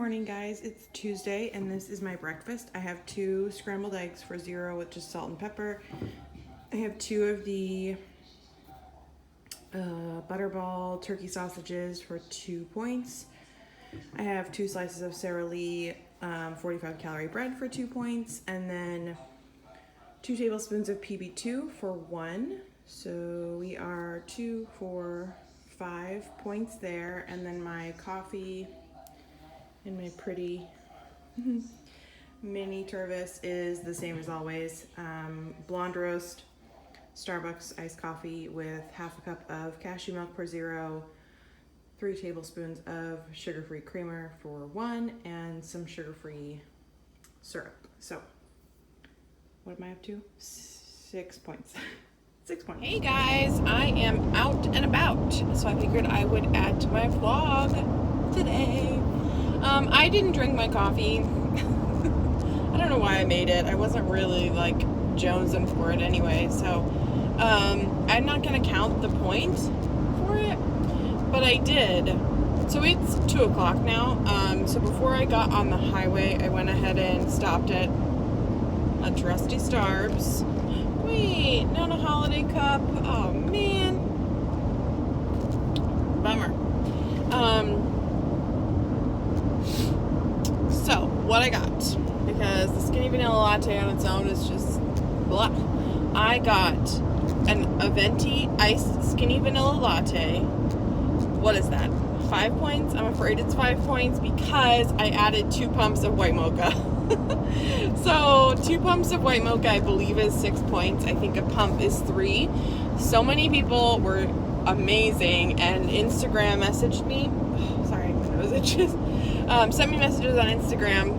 Morning guys, it's Tuesday and this is my breakfast. I have 2 scrambled eggs for 0 with just salt and pepper. I have 2 of the butterball turkey sausages for 2 points. I have 2 slices of Sara Lee 45 calorie bread for 2 points, and then 2 tablespoons of PB2 for 1. So we are 2, 4, 5 points there, and then my coffee in my pretty mini Tervis is the same as always. Blonde roast, Starbucks iced coffee with half a cup of cashew milk per 0, 3 tablespoons of sugar-free creamer for 1, and some sugar-free syrup. So, what am I up to? 6 points. 6 points. Hey guys, I am out and about, so I figured I would add to my vlog today. I didn't drink my coffee. I don't know why I made it. I wasn't really like jonesing for it anyway, so I'm not gonna count the points for it, but I did. So it's 2 o'clock now. So before I got on the highway, I went ahead and stopped at a trusty Starbucks. Wait, not a holiday cup. Oh man, bummer. So what I got, because the skinny vanilla latte on its own is just blah. I got an Aventi iced skinny vanilla latte. What is that? 5 points? I'm afraid it's 5 points because I added 2 pumps of white mocha. So 2 pumps of white mocha I believe is 6 points. I think a pump is 3. So many people were amazing and Instagram messaged me. Sorry, my nose itches. Sent me messages on Instagram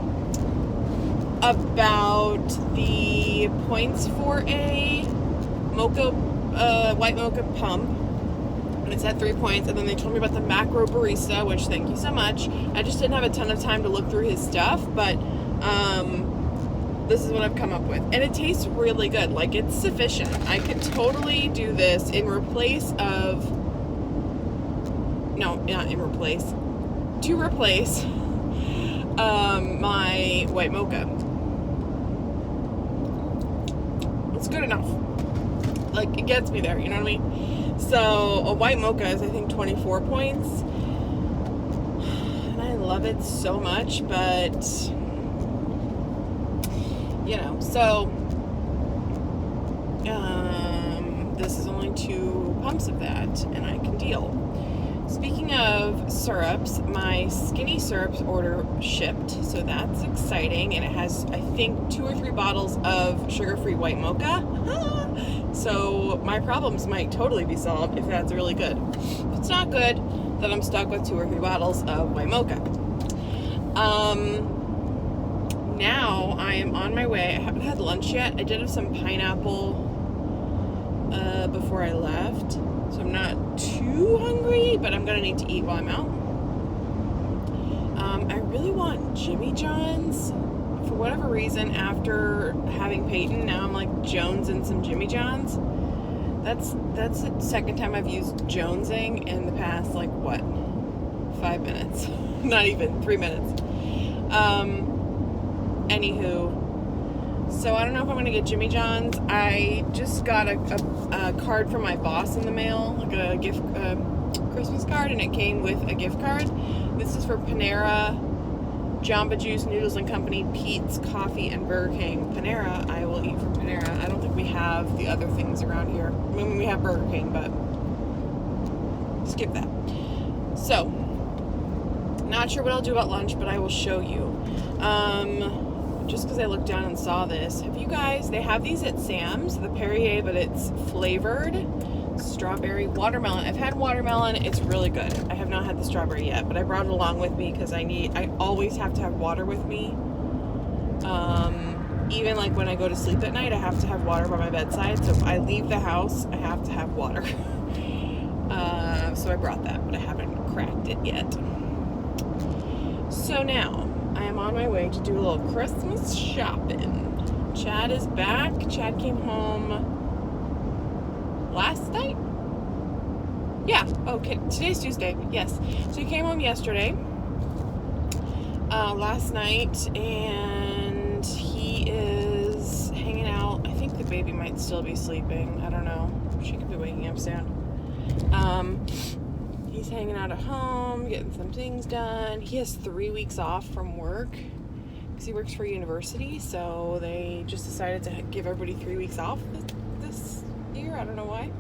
about the points for a mocha, white mocha pump. And it's at 3 points. And then they told me about the macro barista, which thank you so much. I just didn't have a ton of time to look through his stuff, but this is what I've come up with. And it tastes really good. Like, it's sufficient. I could totally do this in replace of, no, not in replace, to replace my white mocha. It's good enough. Like, it gets me there, you know what I mean? So a white mocha is, I think, 24 points. And I love it so much, but you know, so this is only 2 pumps of that, and I can deal. Speaking of syrups, my skinny syrups order shipped, so that's exciting, and it has, I think, 2 or 3 bottles of sugar-free white mocha. So my problems might totally be solved if that's really good. If it's not good, then I'm stuck with 2 or 3 bottles of white mocha. Now I am on my way. I haven't had lunch yet. I did have some pineapple before I left, so I'm not too hungry, but I'm gonna need to eat while I'm out. I really want Jimmy John's. For whatever reason, after having Peyton, now I'm like Jones and some Jimmy John's. That's the second time I've used jonesing in the past, like, what, 5 minutes? Not even 3 minutes. Anywho, so I don't know if I'm gonna get Jimmy John's. I just got a card from my boss in the mail, like a gift, Christmas card, and it came with a gift card. This is for Panera, Jamba Juice, Noodles and Company, Pete's Coffee, and Burger King. Panera, I will eat from Panera. I don't think we have the other things around here. I mean, we have Burger King, but skip that. So, not sure what I'll do about lunch, but I will show you. Just because I looked down and saw this, have you guys, they have these at Sam's, the Perrier, but it's flavored strawberry watermelon. I've had watermelon, it's really good. I have not had the strawberry yet, but I brought it along with me because I always have to have water with me. Even like when I go to sleep at night, I have to have water by my bedside. So if I leave the house, I have to have water. So I brought that, but I haven't cracked it yet. So now I am on my way to do a little Christmas shopping. Chad is back. Chad came home last night? Yeah. Okay. Today's Tuesday. Yes. So he came home yesterday. last night, and he is hanging out. I think the baby might still be sleeping. I don't know. She could be waking up soon. He's hanging out at home, getting some things done. He has 3 weeks off from work because he works for a university, so they just decided to give everybody 3 weeks off this year. I don't know why.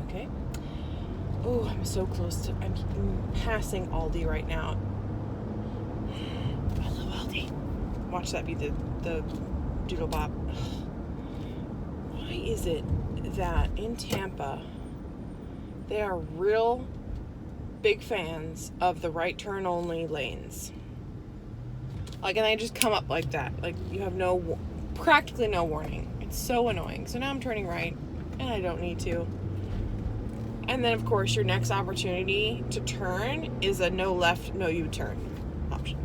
Okay. Oh, I'm so close to... I'm passing Aldi right now. I love Aldi. Watch that be the doodle bop. Why is it that in Tampa they are real big fans of the right turn only lanes? Like, and they just come up like that. Like, you have practically no warning. It's so annoying. So now I'm turning right, and I don't need to. And then, of course, your next opportunity to turn is a no left, no U-turn option.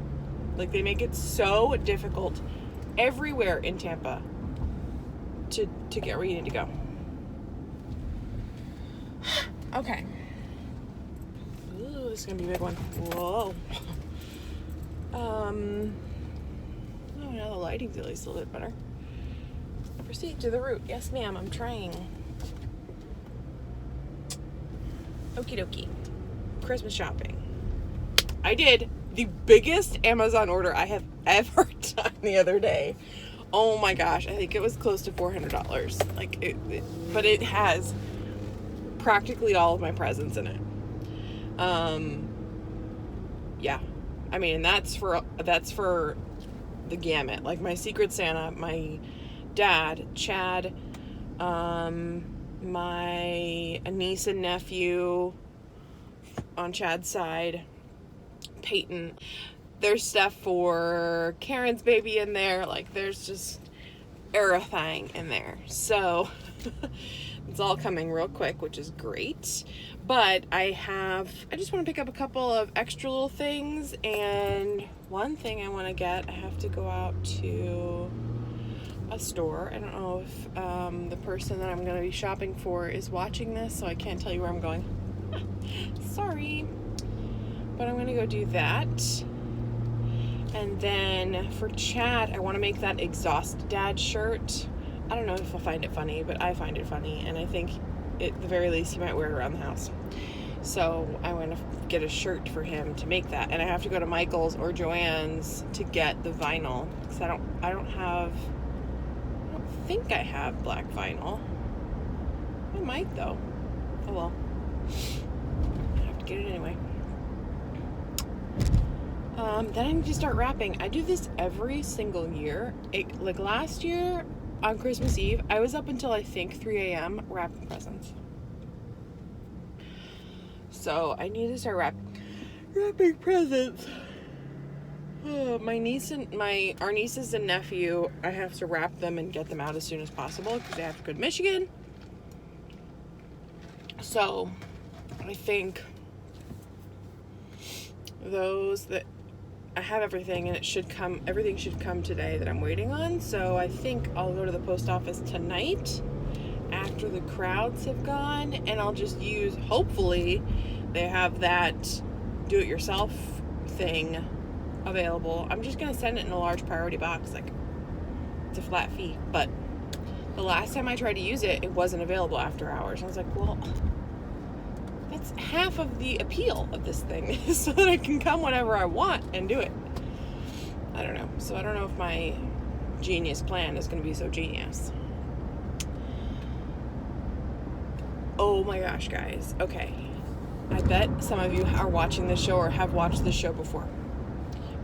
Like, they make it so difficult everywhere in Tampa to get where you need to go. Okay. Ooh, this is going to be a big one. Whoa. Oh, now the lighting's at least a little bit better. Proceed to the route. Yes, ma'am, I'm trying. Okie dokie. Christmas shopping. I did the biggest Amazon order I have ever done the other day. Oh my gosh, I think it was close to $400. But it has practically all of my presents in it. Yeah. I mean, that's for the gamut. Like my Secret Santa, my dad, Chad, my niece and nephew on Chad's side, Peyton. There's stuff for Karen's baby in there. Like, there's just everything in there. So it's all coming real quick, which is great. But I just want to pick up a couple of extra little things. And one thing I want to get, I have to go out to a store. I don't know if the person that I'm going to be shopping for is watching this, so I can't tell you where I'm going. Sorry. But I'm going to go do that. And then for Chad, I want to make that Exhaust Dad shirt. I don't know if he'll find it funny, but I find it funny. And I think at the very least he might wear it around the house. So I want to get a shirt for him to make that. And I have to go to Michael's or Joann's to get the vinyl. Because I don't think I have black vinyl. I might though. Oh well. I have to get it anyway. Then I need to start wrapping. I do this every single year. Like last year on Christmas Eve, I was up until I think 3 a.m. wrapping presents. So I need to start wrapping presents. Oh, our nieces and nephew, I have to wrap them and get them out as soon as possible because they have to go to Michigan. So I think I have everything, and everything should come today that I'm waiting on. So I think I'll go to the post office tonight after the crowds have gone, and I'll just hopefully they have that do-it-yourself thing available. I'm just going to send it in a large priority box. Like, it's a flat fee. But the last time I tried to use it, it wasn't available after hours. I was like, well, that's half of the appeal of this thing, so that I can come whenever I want and do it. I don't know. So I don't know if my genius plan is going to be so genius. Oh my gosh, guys. Okay. I bet some of you are watching this show or have watched this show before.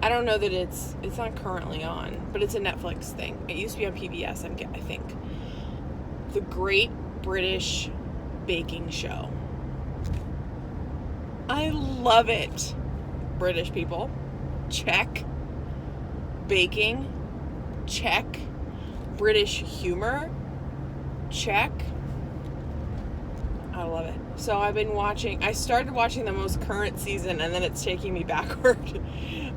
I don't know that it's not currently on, but it's a Netflix thing. It used to be on PBS, I think. The Great British Baking Show. I love it. British people. Check. Baking. Check. British humor. Check. I love it. So I started watching the most current season, and then it's taking me backward.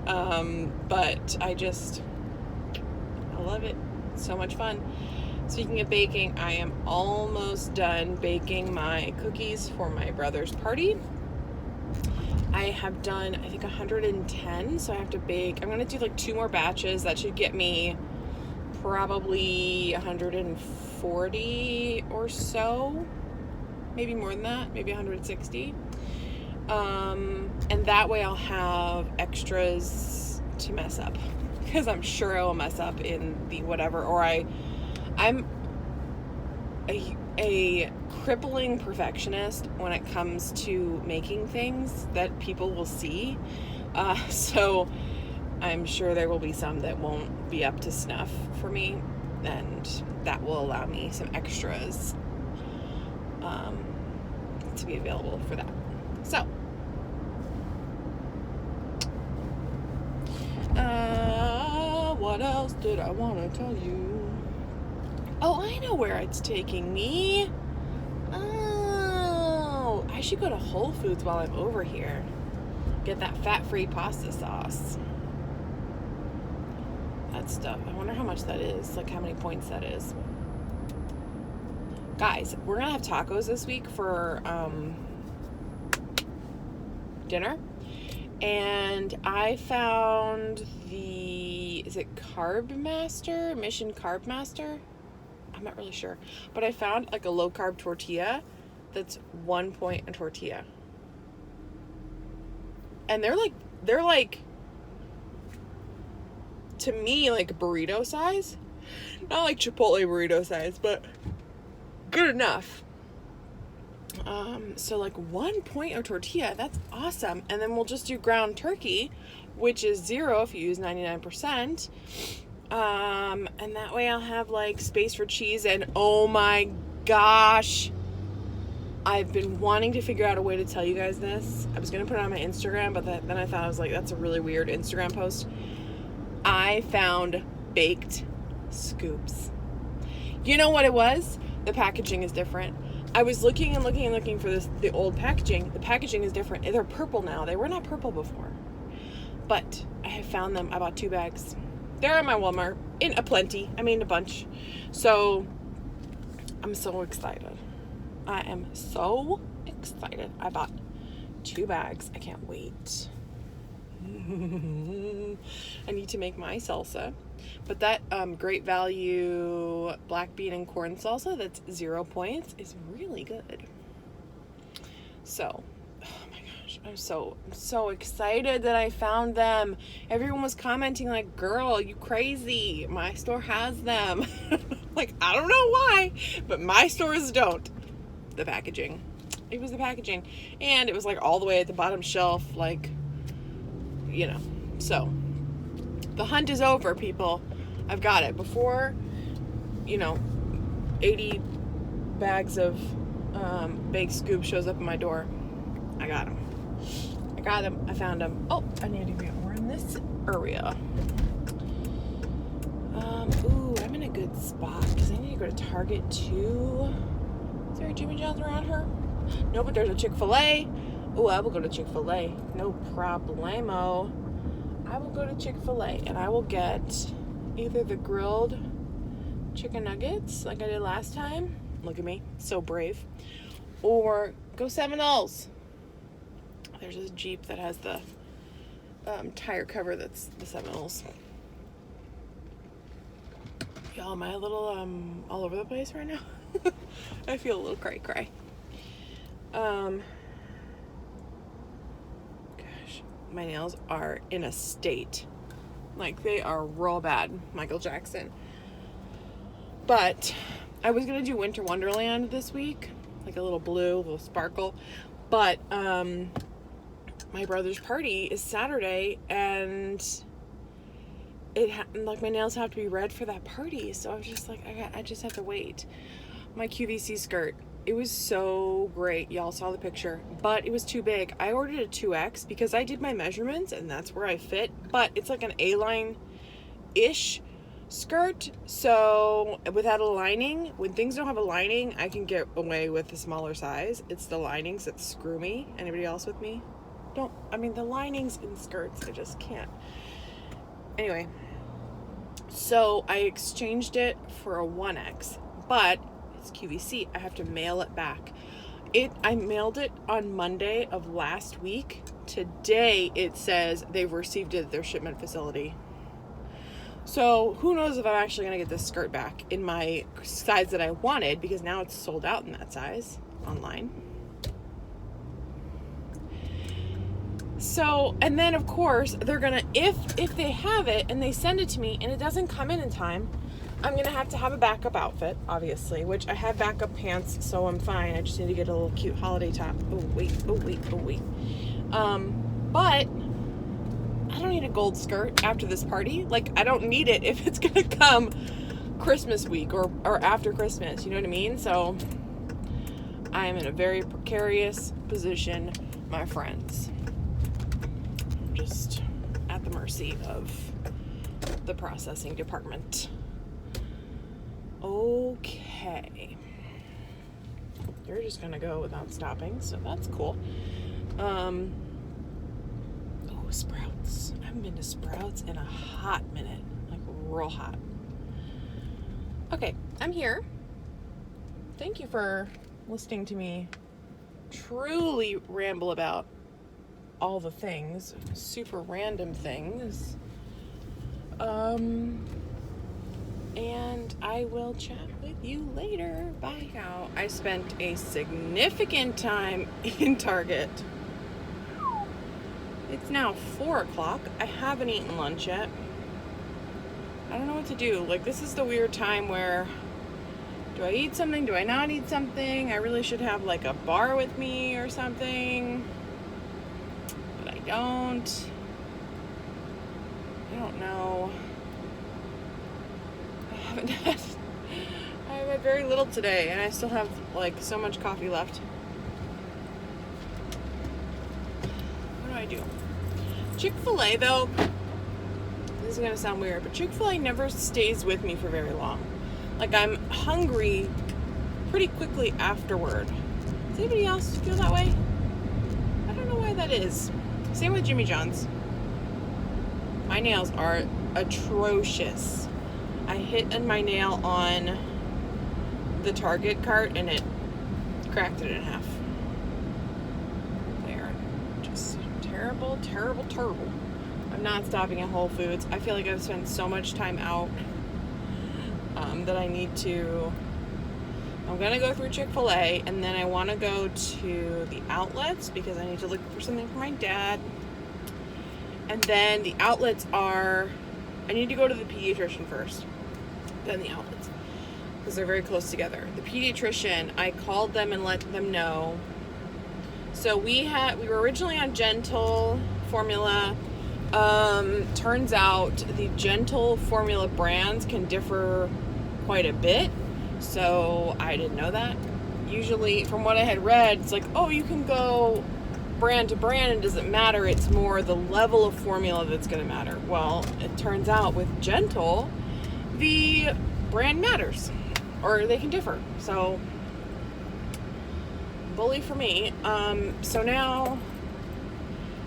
But I love it. It's so much fun. Speaking of baking, I am almost done baking my cookies for my brother's party. I have done, I think, 110, so I have to bake. I'm going to do like 2 more batches. That should get me probably 140 or so. Maybe more than that, maybe 160. And that way I'll have extras to mess up. Because I'm sure I will mess up in the whatever, or I'm a crippling perfectionist when it comes to making things that people will see. So I'm sure there will be some that won't be up to snuff for me, and that will allow me some extras to be available for that. So, what else did I want to tell you? Oh, I know where it's taking me. Oh, I should go to Whole Foods while I'm over here. Get that fat-free pasta sauce. That stuff. I wonder how much that is. Like how many points that is. Guys, we're going to have tacos this week for dinner. And I found is it Carb Master? Mission Carb Master? I'm not really sure. But I found like a low carb tortilla that's 1 point a tortilla. And they're like to me like burrito size. Not like Chipotle burrito size, but good enough. So like 1 point of tortilla, that's awesome. And then we'll just do ground turkey, which is 0 if you use 99%. And that way I'll have like space for cheese. And oh my gosh, I've been wanting to figure out a way to tell you guys this. I was going to put it on my Instagram, but then I thought, I was like, that's a really weird Instagram post. I found baked scoops. You know what it was? The packaging is different. I was looking and looking for the old packaging. The packaging is different. They're purple now. They were not purple before. But I have found them. I bought 2 bags. They're at my Walmart in a bunch. So I'm so excited. I am so excited. I bought 2 bags. I can't wait. I need to make my salsa. But that Great Value black bean and corn salsa that's 0 points is really good. So, oh my gosh, I'm so excited that I found them. Everyone was commenting like, girl, you crazy. My store has them. Like, I don't know why, but my stores don't. The packaging. It was the packaging. And it was like all the way at the bottom shelf, like, you know. So, the hunt is over, people. I've got it. Before, 80 bags of baked scoop shows up at my door. I got them. I found them. Oh, I need to get more in this area. Ooh, I'm in a good spot because I need to go to Target too. Is there a Jimmy John's around here? No, but there's a Chick-fil-A. Ooh, I will go to Chick-fil-A. No problemo. I will go to Chick-fil-A and I will get either the grilled chicken nuggets like I did last time. Look at me, so brave. Or go Seminoles. There's this Jeep that has the tire cover that's the Seminoles. Y'all, am I a little all over the place right now? I feel a little cray. Gosh, my nails are in a state. Like, they are real bad, Michael Jackson. But I was going to do Winter Wonderland this week. Like a little blue, a little sparkle. But my brother's party is Saturday, and my nails have to be red for that party. So I was just like, I just have to wait. My QVC skirt. It was so great. Y'all saw the picture, but it was too big. I ordered a 2X because I did my measurements and that's where I fit, but it's like an A-line-ish skirt. So without a lining, when things don't have a lining, I can get away with the smaller size. It's the linings that screw me. Anybody else with me? The linings in skirts, I just can't. Anyway, so I exchanged it for a 1X, but QVC, I have to mail it back. I mailed it on Monday of last week, Today it says they've received it at their shipment facility. So who knows if I'm actually going to get this skirt back in my size that I wanted, because now it's sold out in that size online. So, and then of course they're going to, if they have it and they send it to me and it doesn't come in time, I'm going to have a backup outfit, obviously, which I have backup pants, so I'm fine. I just need to get a little cute holiday top. Oh, wait. But I don't need a gold skirt after this party. Like, I don't need it if it's going to come Christmas week or after Christmas. You know what I mean? So I am in a very precarious position, my friends. I'm just at the mercy of the processing department. Okay. You're just going to go without stopping, so that's cool. Sprouts. I haven't been to Sprouts in a hot minute. Like, real hot. Okay, I'm here. Thank you for listening to me truly ramble about all the things. Super random things. And I will chat with you later. Bye. Now, I spent a significant time in Target. It's now 4 o'clock. I haven't eaten lunch yet. I don't know what to do. Like, this is the weird time where, do I eat something? Do I not eat something? I really should have like a bar with me or something. But I don't. I don't know. I've had very little today, and I still have like so much coffee left. What do I do? Chick-fil-A, though, this is gonna sound weird, but Chick-fil-A never stays with me for very long. Like, I'm hungry pretty quickly afterward. Does anybody else feel that way? I don't know why that is. Same with Jimmy John's. My nails are atrocious. I hit my nail on the Target cart and it cracked it in half. They are just terrible. I'm not stopping at Whole Foods. I feel like I've spent so much time out that I need to. I'm gonna go through Chick-fil-A, and then I want to go to the outlets because I need to look for something for my dad. And then the outlets are, I need to go to the pediatrician first, then the outlets, because they're very close together. The pediatrician, I called them and let them know. So we were originally on Gentle formula. Turns out the Gentle formula brands can differ quite a bit. So I didn't know that. Usually, from what I had read, it's like, oh, you can go brand to brand, and it doesn't matter. It's more the level of formula that's going to matter. Well, it turns out with Gentle, the brand matters, or they can differ. So, bully for me. So now,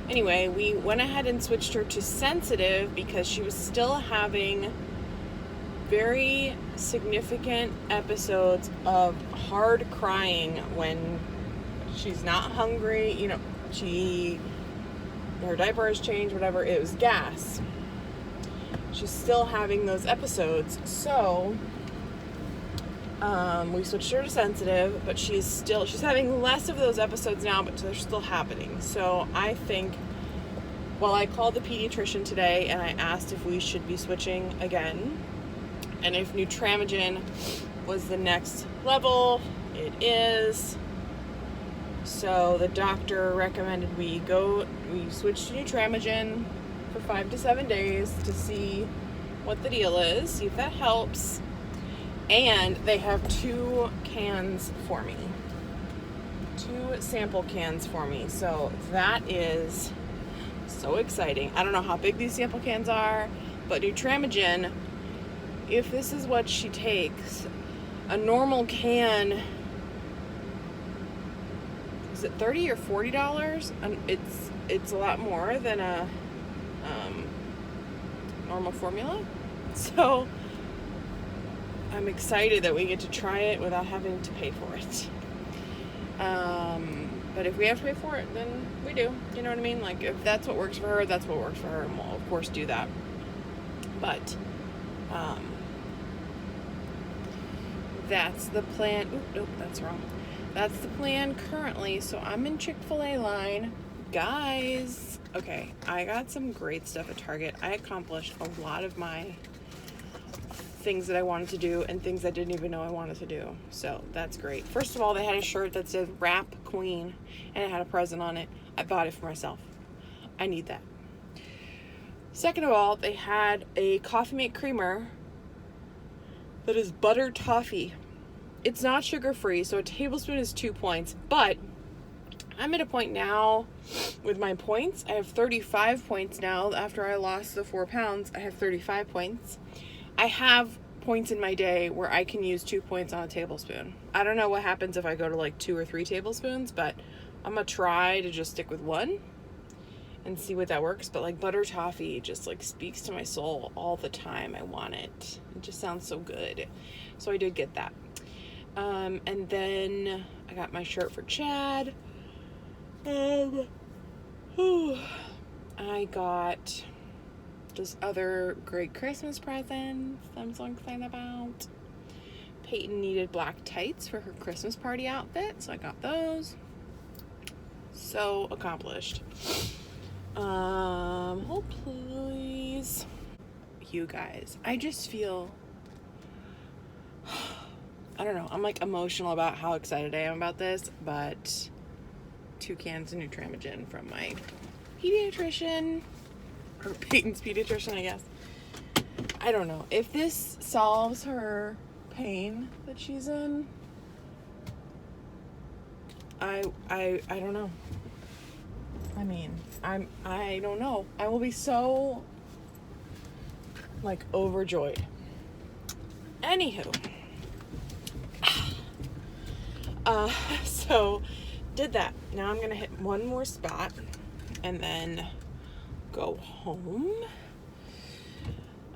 anyway, we went ahead and switched her to sensitive because she was still having very significant episodes of hard crying when she's not hungry. You know, her diaper has changed, whatever. It was gas. She's still having those episodes. So we switched her to sensitive, but she's having less of those episodes now, but they're still happening. So I think, well, I called the pediatrician today and I asked if we should be switching again, and if Nutramigen was the next level. It is. So the doctor recommended we switch to Nutramigen for 5 to 7 days to see what the deal is, see if that helps. And they have 2 cans for me. 2 sample cans for me. So that is so exciting. I don't know how big these sample cans are, but Nutramigen, if this is what she takes, a normal can, is it $30 or $40? It's a lot more than a normal formula. So I'm excited that we get to try it without having to pay for it. But if we have to pay for it, then we do. You know what I mean? Like, if that's what works for her, that's what works for her, and we'll, of course, do that. But, that's the plan. Oop, nope, that's wrong. That's the plan currently. So I'm in Chick-fil-A line. Guys, okay, I got some great stuff at Target. I accomplished a lot of my things that I wanted to do and things I didn't even know I wanted to do. So that's great. First of all, they had a shirt that said Rap Queen and it had a present on it. I bought it for myself. I need that. Second of all, they had a Coffee Mate creamer that is butter toffee. It's not sugar-free, so a tablespoon is 2 points, but I'm at a point now with my points. I have 35 points now. After I lost the 4 pounds, I have 35 points. I have points in my day where I can use 2 points on a tablespoon. I don't know what happens if I go to like 2 or 3 tablespoons, but I'm gonna try to just stick with 1 and see what that works. But like butter toffee just like speaks to my soul all the time. I want it. It just sounds so good. So I did get that. And then I got my shirt for Chad. I got just other great Christmas presents I'm so excited about. Peyton needed black tights for her Christmas party outfit, so I got those. So accomplished. Hold please. You guys, I just feel, I don't know, I'm like emotional about how excited I am about this, but 2 cans of Nutramigen from my pediatrician, or Peyton's pediatrician, I guess. I don't know. If this solves her pain that she's in, I don't know. I mean, I don't know. I will be so, like, overjoyed. Anywho. So did that. Now I'm gonna hit one more spot and then go home.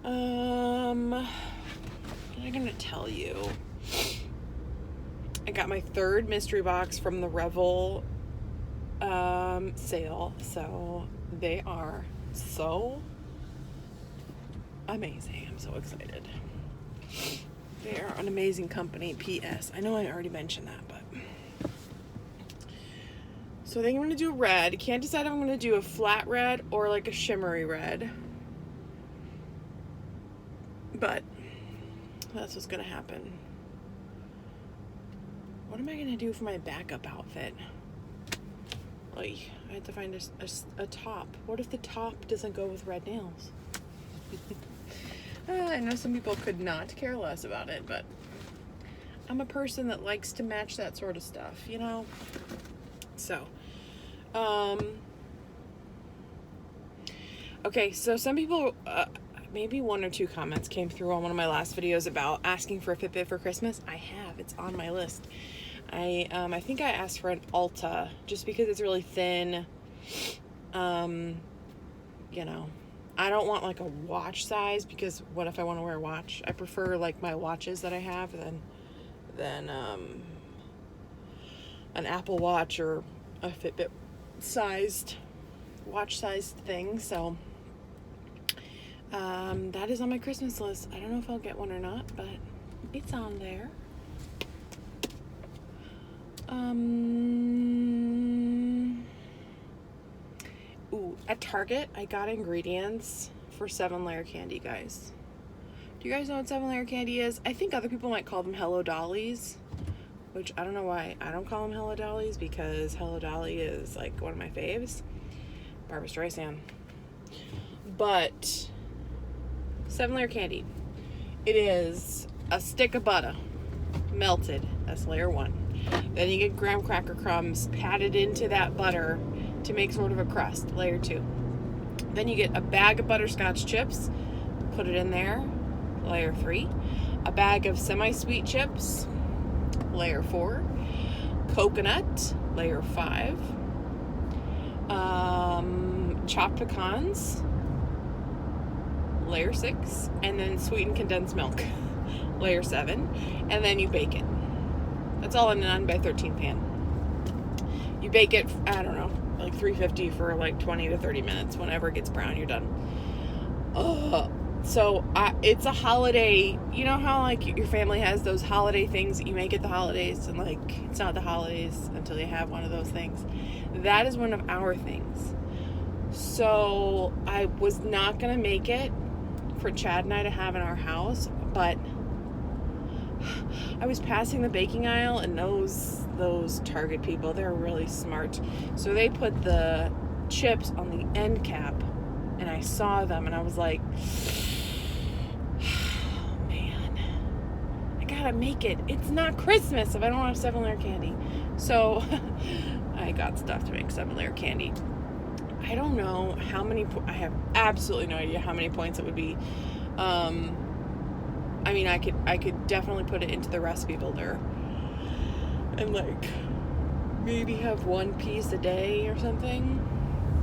What am I gonna tell you? I got my 3rd mystery box from the Revel sale, so they are so amazing. I'm so excited. They are an amazing company. P.S. I know I already mentioned that, but so I think I'm going to do a red. Can't decide if I'm going to do a flat red or like a shimmery red. But that's what's going to happen. What am I going to do for my backup outfit? Like, I have to find a top. What if the top doesn't go with red nails? I know some people could not care less about it, but I'm a person that likes to match that sort of stuff, you know? So, okay, so some people, maybe 1 or 2 comments came through on one of my last videos about asking for a Fitbit for Christmas. I have. It's on my list. I think I asked for an Ulta just because it's really thin. You know, I don't want like a watch size because what if I want to wear a watch? I prefer like my watches that I have than an Apple Watch or a Fitbit sized watch sized thing. So that is on my Christmas list. I don't know if I'll get one or not, but it's on there. Ooh, at Target, I got ingredients for 7-layer candy, guys. Do you guys know what 7-layer candy is? I think other people might call them Hello Dollies, which I don't know why I don't call them Hello Dollies, because Hello Dolly is like one of my faves. Barbra Streisand. But 7-layer candy. It is a stick of butter, melted. That's layer 1. Then you get graham cracker crumbs patted into that butter to make sort of a crust, layer 2. Then you get a bag of butterscotch chips, put it in there, layer 3. A bag of semi-sweet chips, layer 4. Coconut, layer 5. Chopped pecans, layer 6. And then sweetened condensed milk, layer 7. And then you bake it. That's all in a 9x13 pan. You bake it, I don't know, like 350 for like 20 to 30 minutes. Whenever it gets brown, you're done. So it's a holiday. You know how like your family has those holiday things that you make at the holidays, and like it's not the holidays until you have one of those things. That is one of our things. So I was not gonna make it for Chad and I to have in our house, but I was passing the baking aisle, and those Target people, they're really smart. So they put the chips on the end cap, and I saw them, and I was like, oh, man, I gotta make it. It's not Christmas if I don't have 7-layer candy. So I got stuff to make 7-layer candy. I don't know how many, I have absolutely no idea how many points it would be. I mean, I could definitely put it into the recipe builder and like maybe have one piece a day or something.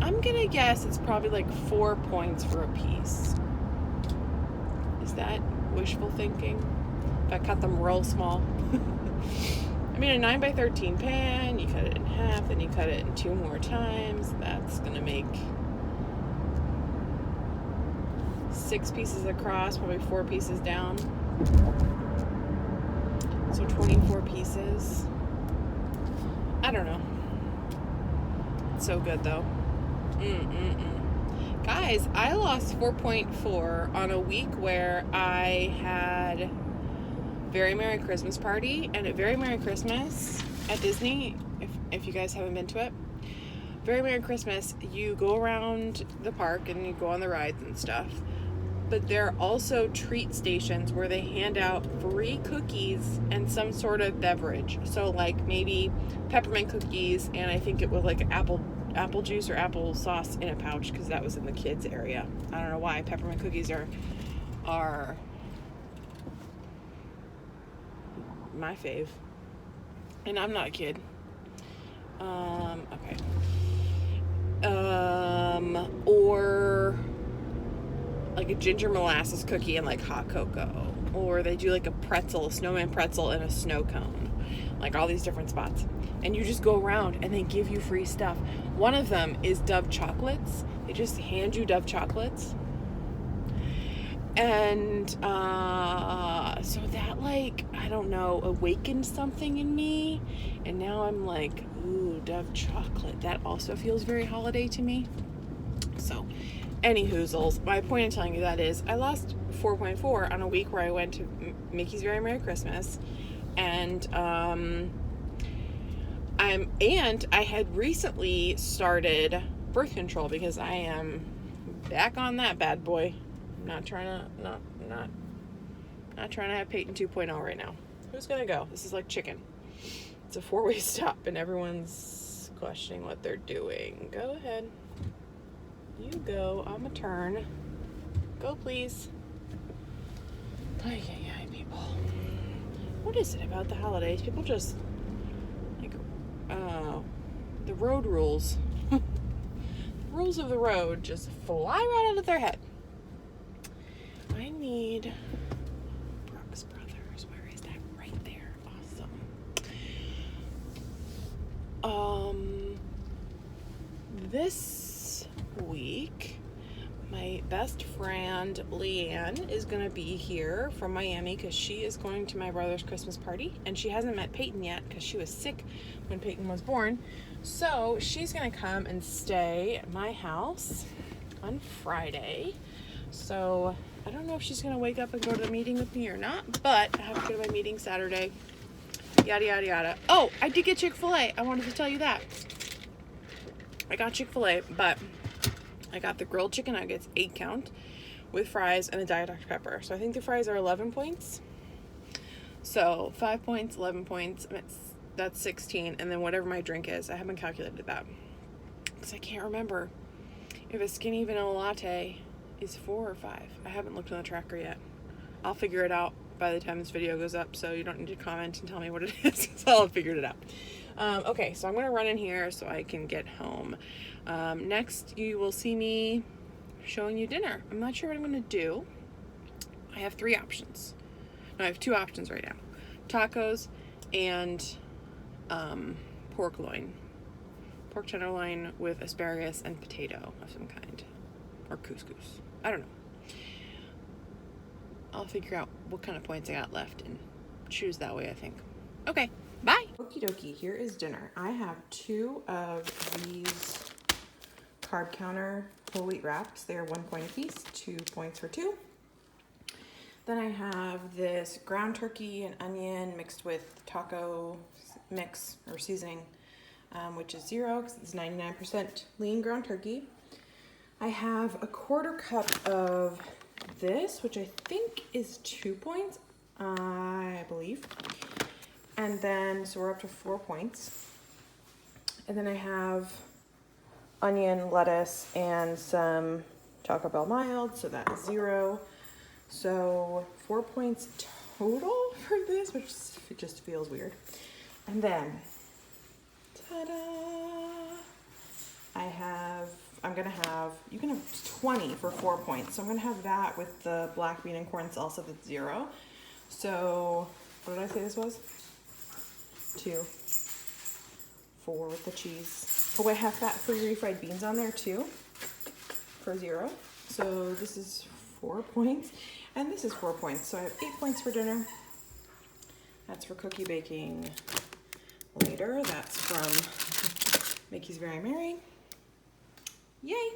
I'm gonna guess it's probably like 4 points for a piece. Is that wishful thinking? If I cut them real small. I mean, a 9x13 pan, you cut it in half, then you cut it in 2 more times. That's gonna make 6 pieces across, probably 4 pieces down. So 24 pieces. I don't know. It's so good though. Guys, I lost 4.4 on a week where I had Very Merry Christmas party, and at Very Merry Christmas at Disney, if you guys haven't been to it, Very Merry Christmas, you go around the park and you go on the rides and stuff. But there are also treat stations where they hand out free cookies and some sort of beverage. So like maybe peppermint cookies, and I think it was like apple juice or apple sauce in a pouch, because that was in the kids area. I don't know why. Peppermint cookies are my fave. And I'm not a kid. Okay. Or like a ginger molasses cookie and like hot cocoa, or they do like a snowman pretzel and a snow cone, like all these different spots, and you just go around and they give you free stuff. One of them is Dove chocolates. They just hand you Dove chocolates, and so that, like, I don't know, awakened something in me, and now I'm like, ooh, Dove chocolate, that also feels very holiday to me. So any hoozles, my point in telling you that is I lost 4.4 on a week where I went to Mickey's Very Merry Christmas, and I had recently started birth control because I am back on that bad boy. I'm not trying to have Peyton 2.0 right now. Who's gonna go? This is like chicken. It's a 4-way stop and everyone's questioning what they're doing. Go ahead. You go. I'm a turn. Go, please. Ay, people. What is it about the holidays? People just, like, the road rules. The rules of the road just fly right out of their head. I need Brooks Brothers. Where is that? Right there. Awesome. This week, my best friend Leanne is going to be here from Miami because she is going to my brother's Christmas party, and she hasn't met Peyton yet because she was sick when Peyton was born. So she's going to come and stay at my house on Friday. So I don't know if she's going to wake up and go to the meeting with me or not, but I have to go to my meeting Saturday. Yada, yada, yada. Oh, I did get Chick-fil-A. I wanted to tell you that. I got Chick-fil-A, but I got the grilled chicken nuggets, 8 count, with fries and a Diet Dr. Pepper. So I think the fries are 11 points. So 5 points, 11 points, that's 16. And then whatever my drink is, I haven't calculated that, because I can't remember if a skinny vanilla latte is 4 or 5. I haven't looked on the tracker yet. I'll figure it out by the time this video goes up, so you don't need to comment and tell me what it is, because I'll have figured it out. Okay, so I'm going to run in here so I can get home. Next, you will see me showing you dinner. I'm not sure what I'm going to do. I have 3 options. No, I have 2 options right now. Tacos and pork loin. pork tenderloin with asparagus and potato of some kind. Or couscous. I don't know. I'll figure out what kind of points I got left and choose that way, I think. Okay, bye! Okie dokie, here is dinner. I have 2 of these carb counter whole wheat wraps. They are 1 point a piece, 2 points for 2. Then I have this ground turkey and onion mixed with taco mix or seasoning, which is 0 because it's 99% lean ground turkey. I have a 1/4 cup of this, which I think is 2 points, I believe. And then, so we're up to 4 points. And then I have onion, lettuce, and some Taco Bell mild, so that's 0. So 4 points total for this, which just feels weird. And then, ta-da! You can have 20 for 4 points. So I'm gonna have that with the black bean and corn salsa that's 0. So, what did I say this was? 2, 4 with the cheese. Oh, I have fat-free refried beans on there too for 0. So this is 4 points, and this is 4 points. So I have 8 points for dinner. That's for cookie baking later. That's from Mickey's Very Merry. Yay!